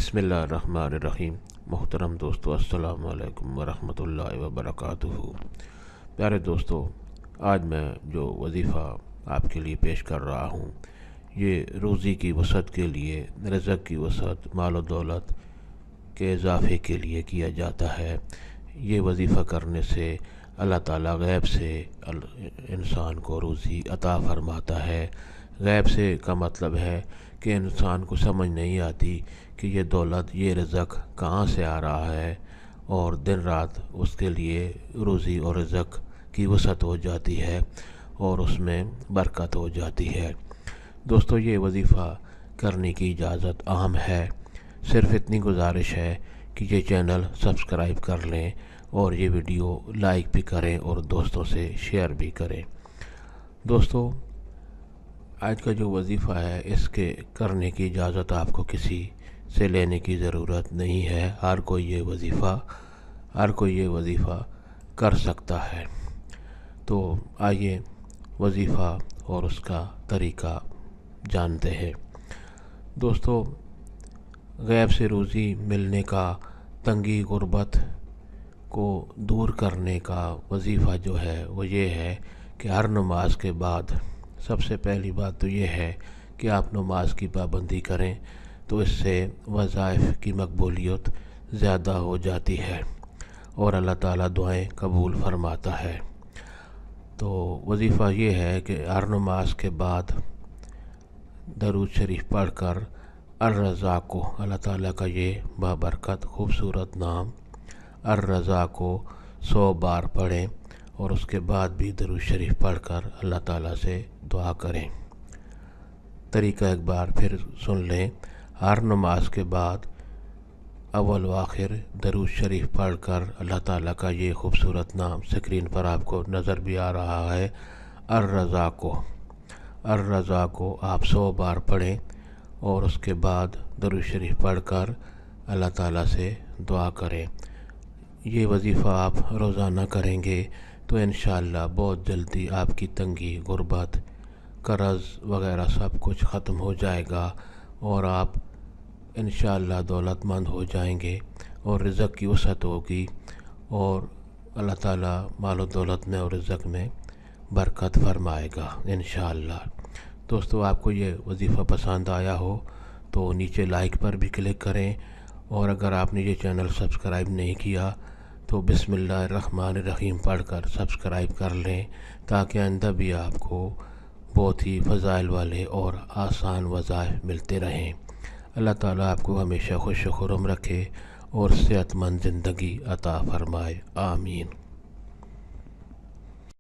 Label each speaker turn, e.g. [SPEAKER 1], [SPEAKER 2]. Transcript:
[SPEAKER 1] بسم اللہ الرحمن الرحیم۔ محترم دوستو، السلام علیکم ورحمۃ اللہ وبرکاتہ۔ پیارے دوستو، آج میں جو وظیفہ آپ کے لیے پیش کر رہا ہوں یہ روزی کی وسعت کے لیے، رزق کی وسعت، مال و دولت کے اضافے کے لیے کیا جاتا ہے۔ یہ وظیفہ کرنے سے اللہ تعالیٰ غیب سے انسان کو روزی عطا فرماتا ہے۔ غیب سے کا مطلب ہے کہ انسان کو سمجھ نہیں آتی کہ یہ دولت، یہ رزق کہاں سے آ رہا ہے، اور دن رات اس کے لیے روزی اور رزق کی وسعت ہو جاتی ہے اور اس میں برکت ہو جاتی ہے۔ دوستو، یہ وظیفہ کرنے کی اجازت عام ہے، صرف اتنی گزارش ہے کہ یہ چینل سبسکرائب کر لیں اور یہ ویڈیو لائک بھی کریں اور دوستوں سے شیئر بھی کریں۔ دوستو، آج کا جو وظیفہ ہے اس کے کرنے کی اجازت آپ کو کسی سے لینے کی ضرورت نہیں ہے۔ ہر کوئی یہ وظیفہ کر سکتا ہے۔ تو آئیے وظیفہ اور اس کا طریقہ جانتے ہیں۔ دوستو، غیب سے روزی ملنے کا، تنگی غربت کو دور کرنے کا وظیفہ جو ہے وہ یہ ہے کہ ہر نماز کے بعد سب سے پہلی بات تو یہ ہے کہ آپ نماز کی پابندی کریں، تو اس سے وظائف کی مقبولیت زیادہ ہو جاتی ہے اور اللہ تعالیٰ دعائیں قبول فرماتا ہے۔ تو وظیفہ یہ ہے کہ ہر نماز کے بعد درود شریف پڑھ کر الرزاق کو، اللہ تعالیٰ کا یہ بابرکت خوبصورت نام الرزاق کو 100 بار پڑھیں اور اس کے بعد بھی درود شریف پڑھ کر اللہ تعالیٰ سے دعا کریں۔ طریقہ ایک بار پھر سن لیں۔ ہر نماز کے بعد اول و آخر درود شریف پڑھ کر اللہ تعالیٰ کا یہ خوبصورت نام سکرین پر آپ کو نظر بھی آ رہا ہے، الرزاق کو آپ 100 بار پڑھیں اور اس کے بعد درود شریف پڑھ کر اللہ تعالیٰ سے دعا کریں۔ یہ وظیفہ آپ روزانہ کریں گے تو انشاءاللہ بہت جلدی آپ کی تنگی، غربت، قرض وغیرہ سب کچھ ختم ہو جائے گا اور آپ انشاءاللہ دولت مند ہو جائیں گے اور رزق کی وسعت ہوگی اور اللہ تعالیٰ مال و دولت میں اور رزق میں برکت فرمائے گا انشاءاللہ۔ دوستو، آپ کو یہ وظیفہ پسند آیا ہو تو نیچے لائک پر بھی کلک کریں، اور اگر آپ نے یہ چینل سبسکرائب نہیں کیا تو بسم اللہ الرحمن الرحیم پڑھ کر سبسکرائب کر لیں، تاکہ آئندہ بھی آپ کو بہت ہی فضائل والے اور آسان وظائف ملتے رہیں۔ اللہ تعالیٰ آپ کو ہمیشہ خوش و خرم رکھے اور صحت مند زندگی عطا فرمائے، آمین۔